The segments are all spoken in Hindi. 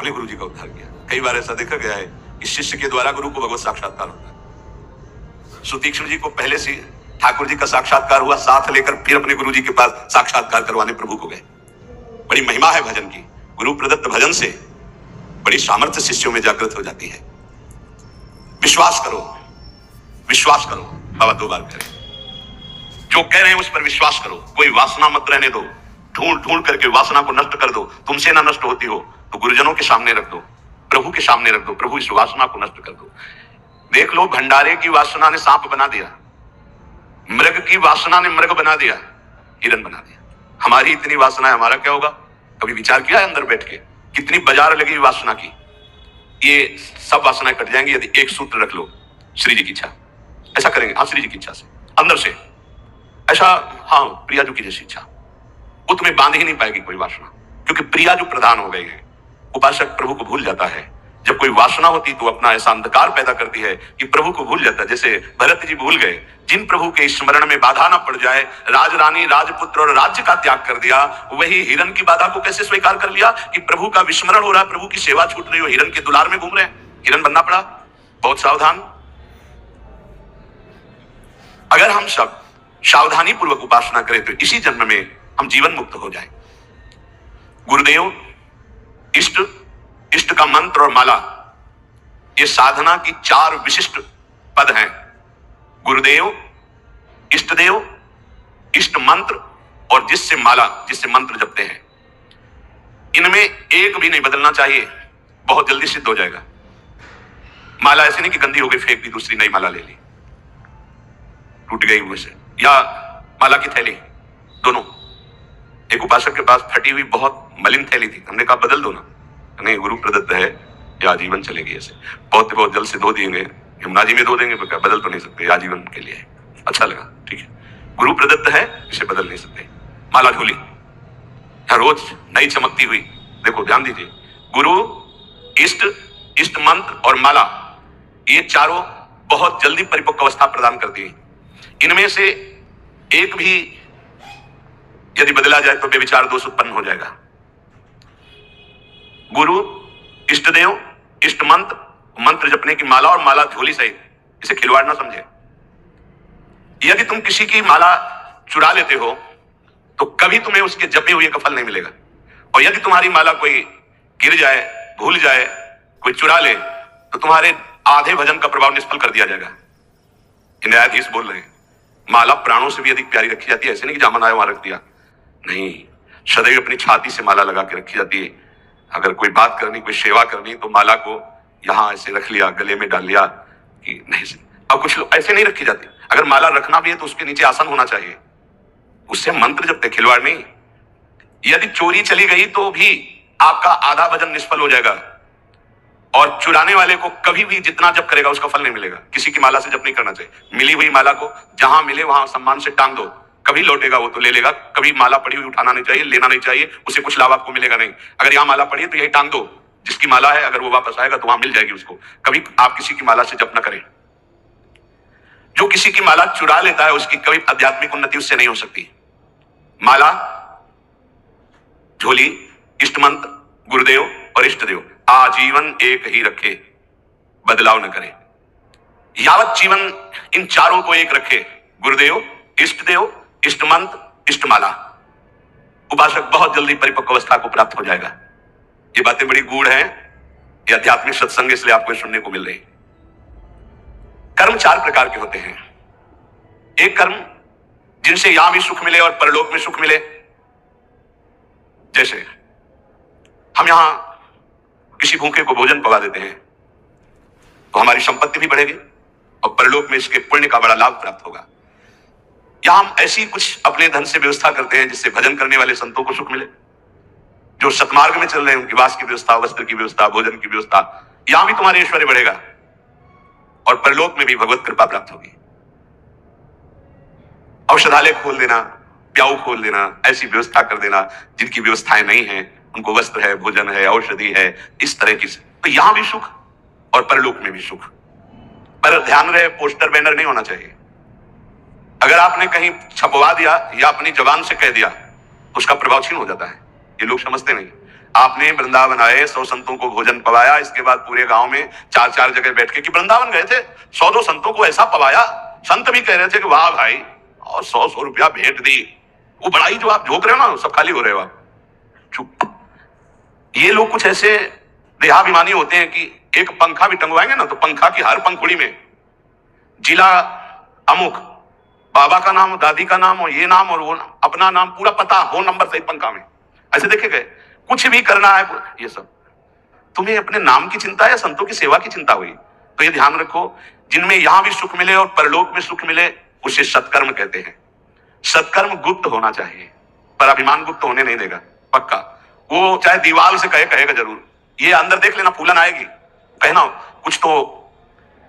अपने गुरु जी का उद्धार किया। कई बार ऐसा देखा गया है कि शिष्य के द्वारा गुरु को भगवत साक्षात्कार होता है। सुतीक्ष्ण जी को पहले से ठाकुर जी का साक्षात्कार हुआ, साथ लेकर फिर अपने गुरु जी के पास साक्षात्कार करवाने प्रभु को गए। बड़ी महिमा है भजन की। गुरु प्रदत्त भजन से बड़ी सामर्थ्य शिष्यों में जागृत हो जाती है। विश्वास करो, विश्वास करो। बाबा 2 बार करें, जो कह रहे हैं उस पर विश्वास करो। कोई वासना मत रहने दो, ढूंढ ढूंढ करके वासना को नष्ट कर दो। तुमसे ना नष्ट होती हो तो गुरुजनों के सामने रख दो, प्रभु के सामने रख दो। प्रभु इस वासना को नष्ट कर दो। देख लो, भंडारे की वासना ने सांप बना दिया, मृग की वासना ने मृग बना दिया, हिरण बना दिया। हमारी इतनी वासना है, हमारा क्या होगा? कभी विचार किया है अंदर बैठ के? कितनी बाजार लगी वासना की। ये सब वासनाएं कट जाएंगी यदि एक सूत्र रख लो, श्री जी की इच्छा। ऐसा करेंगे, हाँ, श्री जी की इच्छा से अंदर से ऐसा, हाँ, प्रिया जी की जैसी इच्छा। वो तुम्हें बांध ही नहीं पाएगी कोई वासना, क्योंकि प्रिया जो प्रधान हो गई है। उपासक प्रभु को भूल जाता है। जब कोई वासना होती तो अपना ऐसा अंधकार पैदा करती है कि प्रभु को भूल जाता है। जैसे भरत जी भूल गए, जिन प्रभु के स्मरण में बाधा ना पड़ जाए, राज रानी राजपुत्र और राज्य का त्याग कर दिया। वही हिरण की बाधा को कैसे स्वीकार कर लिया कि प्रभु का विस्मरण हो रहा है, प्रभु की सेवा छूट रही हो, हिरण के दुलार में घूम रहे हैं, हिरण बनना पड़ा। बहुत सावधान। अगर हम सब सावधानी पूर्वक उपासना करें तो इसी जन्म में हम जीवन मुक्त हो जाए। गुरुदेव, इष्ट, इष्ट का मंत्र और माला, ये साधना की 4 विशिष्ट पद हैं। गुरुदेव, इष्ट देव, इष्ट मंत्र और जिससे माला, जिससे मंत्र जपते हैं। इनमें एक भी नहीं बदलना चाहिए, बहुत जल्दी सिद्ध हो जाएगा। माला ऐसे नहीं कि गंदी हो गई फेंक दी, दूसरी नई माला ले ली, टूट गई मुझसे, या माला की थैली, दोनों। एक उपासक के पास फटी हुई बहुत मलिन थैली थी, हमने कहा बदल दो ना। नहीं, गुरु प्रदत्त है, ये आजीवन चलेगी। ऐसे बहुत बहुत जल से धो देंगे, यमुना जी में धो देंगे, बदल तो नहीं सकते, आजीवन के लिए। अच्छा लगा, ठीक है, गुरु प्रदत्त है, इसे बदल नहीं सकते। माला झोली, हर रोज नई चमकती हुई। देखो, ध्यान दीजिए, गुरु, इष्ट, इष्ट मंत्र और माला, ये चारों बहुत जल्दी परिपक्व अवस्था प्रदान करती है। इनमें से एक भी यदि बदला जाए तो बेविचार दोष उत्पन्न हो जाएगा। गुरु, इष्ट देव, इष्ट मंत्र, मंत्र जपने की माला और माला झोली सहित, इसे खिलवाड़ ना समझे। यदि तुम किसी की माला चुरा लेते हो तो कभी तुम्हें उसके जपे हुए का फल नहीं मिलेगा। और यदि तुम्हारी माला कोई गिर जाए, भूल जाए, कोई चुरा ले, तो तुम्हारे आधे भजन का प्रभाव निष्फल कर दिया जाएगा। न्यायाधीश बोल रहे हैं, माला प्राणों से भी अधिक प्यारी रखी जाती है। ऐसे नहीं कि जहां मनाया वहां रख दिया, नहीं, सदैव अपनी छाती से माला लगा के रखी जाती है। अगर कोई बात करनी, कोई सेवा करनी, तो माला को यहां ऐसे रख लिया, गले में डाल लिया कि नहीं से। अब कुछ लोग ऐसे नहीं रखी जाती। अगर माला रखना भी है तो उसके नीचे आसन होना चाहिए, उससे मंत्र जपते, खिलवाड़ नहीं। यदि चोरी चली गई तो भी आपका आधा भजन निष्फल हो जाएगा। और चुराने वाले को कभी भी जितना जप करेगा उसका फल नहीं मिलेगा। किसी की माला से जप नहीं करना चाहिए। मिली हुई माला को जहां मिले वहां सम्मान से टांग दो, कभी लौटेगा वो तो ले लेगा। कभी माला पड़ी हुई उठाना नहीं चाहिए, लेना नहीं चाहिए, उसे कुछ लाभ आपको मिलेगा नहीं। अगर यहाँ माला पड़ी है तो यही टांग दो, जिसकी माला है अगर वो वापस आएगा तो वहां मिल जाएगी उसको। कभी आप किसी की माला से जप ना करें। जो किसी की माला चुरा लेता है उसकी कभी आध्यात्मिक उन्नति उससे नहीं हो सकती। माला, झोली, इष्ट मंत्र, गुरुदेव और इष्ट देव आजीवन एक ही रखे, बदलाव न करे। यावत जीवन इन चारों को एक रखे, गुरुदेव, इष्ट देव, इष्ट मंत्र, इष्ट माला, उपासक बहुत जल्दी परिपक्व अवस्था को प्राप्त हो जाएगा। ये बातें बड़ी गूढ़ हैं, ये आध्यात्मिक सत्संग इसलिए आपको सुनने को मिल रही। कर्म 4 प्रकार के होते हैं। एक कर्म जिनसे यहां भी सुख मिले और परलोक में सुख मिले। जैसे हम यहां किसी भूखे को भोजन पवा देते हैं तो हमारी संपत्ति भी बढ़ेगी और परलोक में इसके पुण्य का बड़ा लाभ प्राप्त होगा। या हम ऐसी कुछ अपने धन से व्यवस्था करते हैं जिससे भजन करने वाले संतों को सुख मिले। जो सतमार्ग में चल रहे हैं उनकी वास की व्यवस्था, वस्त्र की व्यवस्था, भोजन की व्यवस्था, यहां भी तुम्हारे ऐश्वर्य बढ़ेगा और परलोक में भी भगवत कृपा प्राप्त होगी। औषधालय खोल देना, प्याऊ खोल देना, ऐसी व्यवस्था कर देना जिनकी व्यवस्थाएं नहीं है, उनको वस्त्र है, भोजन है, औषधि है, इस तरह की, तो यहां भी सुख और परलोक में भी सुख। पर ध्यान रहे, पोस्टर बैनर नहीं होना चाहिए। अगर आपने कहीं छपवा दिया या अपनी जबान से कह दिया तो उसका प्रभाव क्षीण हो जाता है। ये लोग समझते नहीं। आपने वृंदावन आए, 100 संतों को भोजन पवाया, इसके बाद पूरे गांव में 4-4 जगह बैठ के, कि वृंदावन गए थे 100 संतों को ऐसा पवाया, संत भी कह रहे थे कि वाह भाई, और 100 रुपया भेंट दी। वो बड़ाई जो आप झोंक रहे हो ना, सब खाली हो रहे हो आप, चुप। ये लोग कुछ ऐसे देहाभिमानी होते हैं कि एक पंखा भी टंगवाएंगे ना, तो पंखा की हर पंखुड़ी में जिला अमुक, बाबा का नाम, दादी का नाम, और ये नाम और वो नाम, अपना नाम, पूरा पता हो, नंबर सही पंखा में। ऐसे देखे गए, कुछ भी करना है ये सब। तुम्हें अपने नाम की चिंता या संतों की सेवा की चिंता हुई? तो ये ध्यान रखो, जिनमें यहां भी सुख मिले और परलोक में सुख मिले, उसे सत्कर्म कहते हैं। सत्कर्म गुप्त होना चाहिए, पर अभिमान गुप्त होने नहीं देगा, पक्का। वो चाहे दीवार से कहेगा जरूर, ये अंदर देख लेना, फूलन आएगी, कहना कुछ तो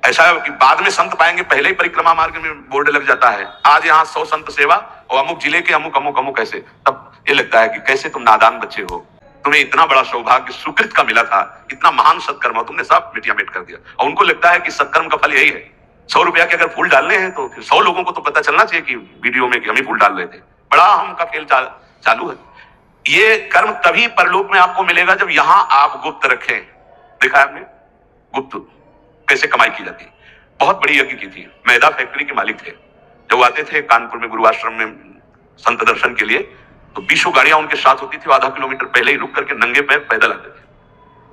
ऐसा है कि बाद में संत पाएंगे, पहले ही परिक्रमा मार्ग में बोर्ड लग जाता है, आज यहाँ 100 संत सेवा और अमुक जिले के अमुक अमुक अमुक, ऐसे। तब ये लगता है कि कैसे तुम नादान बच्चे हो, तुम्हें इतना बड़ा सौभाग्य सुकृत का मिला था, इतना महान सत्कर्म, तुमने सब मिटिया मिट कर दिया। और उनको लगता है कि सत्कर्म का फल यही है। 100 रुपया के अगर फूल डालने हैं तो फिर 100 लोगों को तो पता चलना चाहिए कि वीडियो में कि हम ही फूल डाल रहे थे। बड़ा हम का खेल चालू है। ये कर्म तभी परलोक में आपको मिलेगा जब यहां आप गुप्त रखें। देखा है आपने गुप्त कैसे कमाई की जाती है। बहुत बड़ी यज्ञ की थी, मैदा फैक्ट्री के मालिक थे। जब वो आते थे कानपुर में गुरुआश्रम में संत दर्शन के लिए, तो 20 गाड़ियां उनके साथ होती थी, वो आधा किलोमीटर पहले ही रुक करके नंगे पैर पैदल आते थे।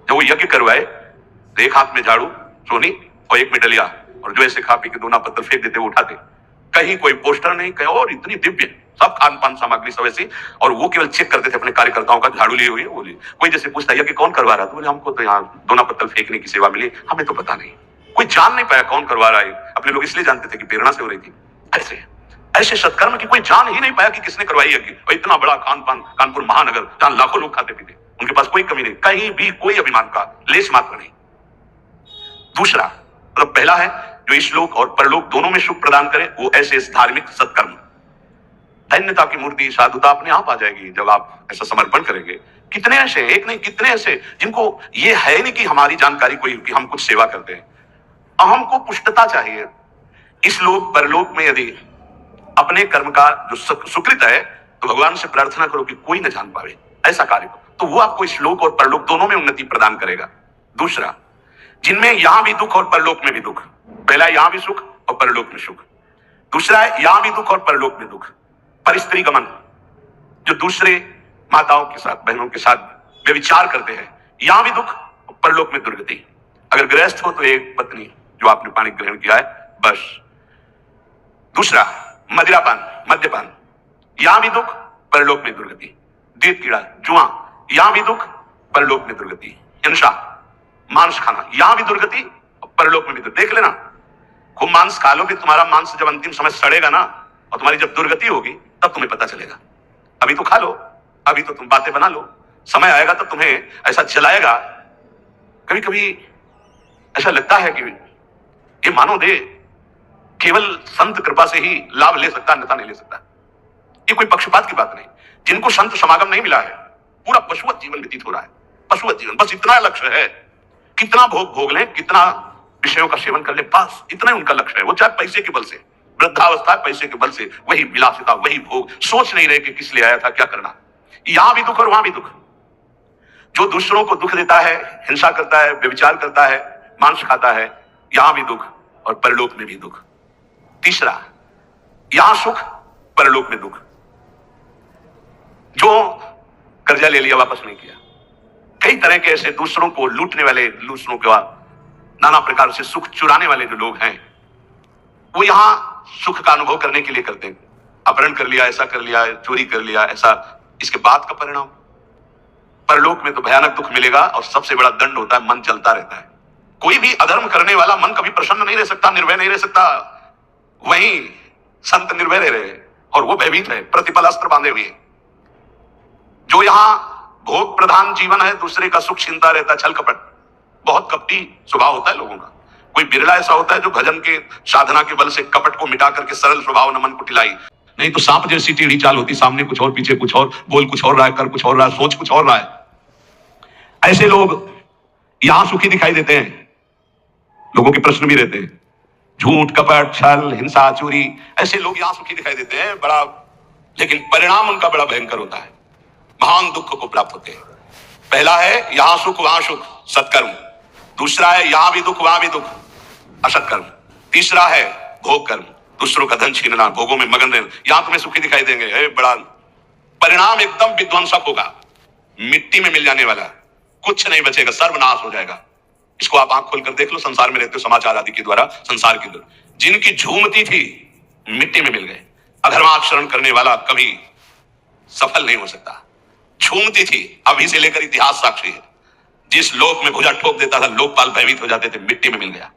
जब वो यज्ञ करवाए तो एक हाथ में झाड़ू सोनी और एक में डलिया, और जो ऐसे खा पी के दोना पत्थर फेंक देते वो उठाते। कहीं कोई पोस्टर नहीं, कहीं और इतनी दिव्य सब खान पान सामग्री सब ऐसी, और वो केवल चेक करते थे अपने कार्यकर्ताओं का, झाड़ू लिए हुए वो लिए। कोई जैसे पूछता है कि कौन करवा रहा, तो बोले हमको तो यहाँ दोना पत्थर फेंकने की सेवा मिली, हमें तो पता नहीं। कोई जान नहीं पाया कौन करवा रहा है, अपने लोग इसलिए जानते थे कि प्रेरणा से हो रही थी। ऐसे ऐसे सत्कर्म की कोई जान ही नहीं पाया कि किसने करवाई है। और इतना बड़ा कानपुर महानगर जहां लाखों लोग खाते पीते, उनके पास कोई कमी नहीं, कहीं भी कोई अभिमान का लेश मात्र नहीं। दूसरा मतलब पहला है जो इस लोक और परलोक दोनों में सुख प्रदान करे, वो ऐसे धार्मिक सत्कर्म। धन्यता की मूर्ति, साधुता अपने आप आ जाएगी जब आप ऐसा समर्पण करेंगे। कितने ऐसे, एक नहीं कितने ऐसे, जिनको ये है नहीं कि हमारी जानकारी कोई कि हम कुछ सेवा करते हैं। हमको पुष्टता चाहिए। इस लोक परलोक में यदि अपने कर्म का जो सुकृत है, तो भगवान से प्रार्थना करो कि कोई न जान पावे, ऐसा कार्य करो, तो वो आपको इस लोक और परलोक दोनों में उन्नति प्रदान करेगा। दूसरा, जिनमें यहां भी दुख और परलोक में भी दुख। पहला यहां भी सुख और परलोक में सुख। दूसरा है यहां भी दुख और परलोक में दुख। परिस्त्री गमन, जो दूसरे माताओं के साथ, बहनों के साथ व्यभिचार करते हैं, यहां भी दुख और परलोक में दुर्गति। अगर गृहस्थ हो तो एक पत्नी जो आपने पानी ग्रहण किया है, बस। दूसरा मदिरापान, मद्यपान, यहां भी दुख परलोक में दुर्गति। देत कीड़ा, जुआ, यहां भी दुख परलोक में दुर्गति। हिंसा, मांस खाना, यहां भी दुर्गति और परलोक में भी दुर्गति। देख लेना, खूब मांस खा लो, फिर तुम्हारा मांस जब अंतिम समय सड़ेगा ना, और तुम्हारी जब दुर्गति होगी, तब तुम्हें पता चलेगा। अभी तो खा लो, अभी तो तुम बातें बना लो, समय आएगा तब तुम्हें ऐसा जलाएगा। कभी कभी ऐसा लगता है कि ये मानव देह केवल संत कृपा से ही लाभ ले सकता, अन्यथा नहीं ले सकता। ये कोई पक्षपात की बात नहीं। जिनको संत समागम नहीं मिला है, पूरा पशुवत जीवन व्यतीत हो रहा है, पशुवत जीवन। बस इतना लक्ष्य है, कितना भोग भोग लें, कितना विषयों का सेवन कर ले, बस इतना ही उनका लक्ष्य है। वो चाहे पैसे के बल से, वृद्धावस्था पैसे के बल से, वही विलासिता, वही भोग, सोच नहीं रहे कि किस लिए आया था, क्या करना। यहां भी दुख और वहां भी दुख। जो दूसरों को दुख देता है, हिंसा करता है, व्यभिचार करता है, मांस खाता है, यहां भी दुख और परलोक में भी दुख। तीसरा, यहां सुख, परलोक में दुख। जो कर्जा ले लिया, वापस नहीं किया, कई तरह के ऐसे दूसरों को लूटने वाले, दूसरों के नाना प्रकार से सुख चुराने वाले जो लोग हैं, वो यहां सुख का अनुभव करने के लिए करते हैं। अपहरण कर लिया, ऐसा कर लिया, चोरी कर लिया, ऐसा, इसके बाद का परिणाम परलोक में तो भयानक दुख मिलेगा। और सबसे बड़ा दंड होता है, मन जलता रहता है। कोई भी अधर्म करने वाला मन कभी प्रसन्न नहीं रह सकता, निर्भय नहीं रह सकता। वहीं संत निर्भय रह रहे और वो भयभीत है, प्रतिपल अस्त्र बांधे हुए। जो यहां भोग प्रधान जीवन है, दूसरे का सुख चिंता रहता है, छल कपट, बहुत कपटी स्वभाव होता है लोगों का। कोई बिरला ऐसा होता है जो भजन के साधना के बल से कपट को मिटा करके सरल स्वभाव न मन को टिलाई। नहीं तो सांप जैसी टेढ़ी चाल होती, सामने कुछ और, पीछे कुछ और, बोल कुछ और रहा है, कर कुछ और रहा है, सोच कुछ और रहा है। ऐसे लोग यहां सुखी दिखाई देते हैं। लोगों के प्रश्न भी रहते हैं, झूठ, कपट, छल, हिंसा, चोरी, ऐसे लोग यहां सुखी दिखाई देते हैं बड़ा, लेकिन परिणाम उनका बड़ा भयंकर होता है। महान दुख को प्राप्त होते हैं। पहला है यहां सुख वहां सुख, सत्कर्म। दूसरा है यहां भी दुख वहां भी दुख, असत्कर्म। तीसरा है भोग कर्म, दूसरों का धन छीनना, भोगों में मगन रहना। यहां तुम्हें सुखी दिखाई देंगे, बड़ा परिणाम एकदम विध्वंसक होगा, मिट्टी में मिल जाने वाला, कुछ नहीं बचेगा, सर्वनाश हो जाएगा। इसको आप आंख खोलकर देख लो, संसार में रहते हो, समाचार आदि के द्वारा संसार की जिनकी झूमती थी मिट्टी में मिल गए। अधर्माचरण करने वाला कभी सफल नहीं हो सकता। झूमती थी, अभी से लेकर इतिहास साक्षी है। जिस लोक में भुजा ठोक देता था, लोकपाल भयभीत हो जाते थे, मिट्टी में मिल गया।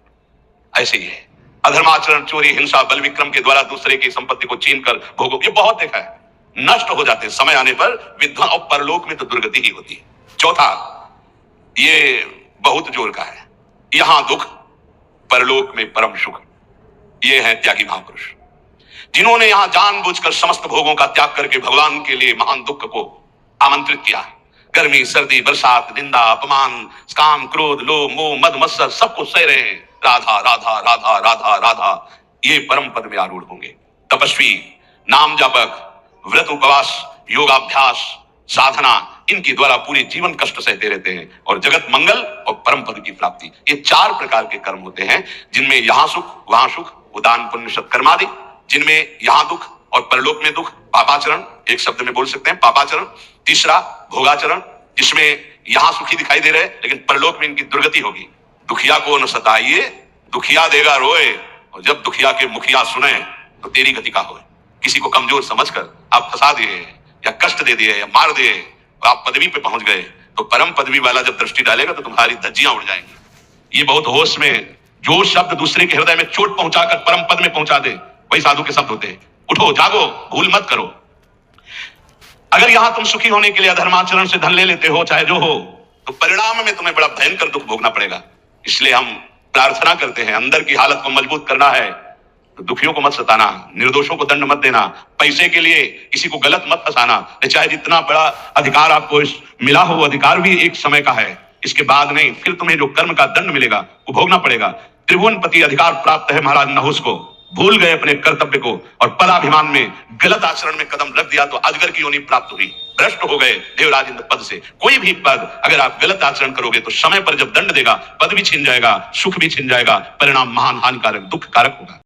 ऐसे ही है अधर्माचरण, चोरी, हिंसा, बल विक्रम के द्वारा दूसरे की संपत्ति को छीन कर भोगो, ये बहुत देखा है, नष्ट हो जाते हैं समय आने पर। विद्वान और परलोक में तो दुर्गति ही होती है। चौथा, ये बहुत जोर का है, यहां दुख परलोक में परम सुख। ये है त्यागी महापुरुष, जिन्होंने यहां जानबूझकर समस्त भोगों का त्याग करके भगवान के लिए महान दुख को आमंत्रित किया। गर्मी, सर्दी, बरसात, निंदा, अपमान, काम, क्रोध, लोभ, मोह, मद, मत्सर सबको सह रहे हैं। राधा राधा राधा राधा राधा, ये परम पद में आरूढ़ होंगे। तपस्वी, नाम जापक, व्रत, उपवास, योगाभ्यास, साधना, इनके द्वारा पूरे जीवन कष्ट सहते रहते हैं और जगत मंगल और परम पद की प्राप्ति। ये चार प्रकार के कर्म होते हैं, जिनमें यहां सुख वहां सुख, उदान, पुण्य, सत्कर्म आदि। जिनमें यहां दुख और परलोक में दुख, पापाचरण, एक शब्द में बोल सकते हैं पापाचरण। तीसरा भोगाचरण, जिसमें यहां सुखी दिखाई दे रहे लेकिन परलोक में इनकी दुर्गति होगी। दुखिया को न सताइए, दुखिया देगा रोए, और जब दुखिया के मुखिया सुने तो तेरी गति का होए। किसी को कमजोर समझकर आप फंसा दिए या कष्ट दे दिए या मार दिए और आप पदवी पे पहुंच गए, तो परम पदवी वाला जब दृष्टि डालेगा तो तुम्हारी धज्जियां उड़ जाएंगी। ये बहुत होश में, जो शब्द दूसरे के हृदय में चोट पहुंचाकर परम पद में पहुंचा दे, वही साधु के शब्द होते हैं। उठो, जागो, भूल मत करो। अगर यहां तुम सुखी होने के लिए अधर्माचरण से धन ले लेते हो, चाहे जो हो, तो परिणाम में तुम्हें बड़ा भयंकर दुख भोगना पड़ेगा। इसलिए हम प्रार्थना करते हैं, अंदर की हालत को मजबूत करना है तो दुखियों को मत सताना, निर्दोषों को दंड मत देना, पैसे के लिए किसी को गलत मत फंसाना। चाहे जितना बड़ा अधिकार आपको मिला हो, वो अधिकार भी एक समय का है, इसके बाद नहीं। फिर तुम्हें जो कर्म का दंड मिलेगा वो भोगना पड़ेगा। त्रिभुवनपति अधिकार प्राप्त है महाराज नहुस को, भूल गए अपने कर्तव्य को और पराभिमान में गलत आचरण में कदम रख दिया तो अजगर की योनि प्राप्त हुई, भ्रष्ट हो गए देवराज इंद्र पद से। कोई भी पद अगर आप गलत आचरण करोगे तो समय पर जब दंड देगा, पद भी छिन जाएगा, सुख भी छिन जाएगा, परिणाम महान हानिकारक दुख कारक होगा।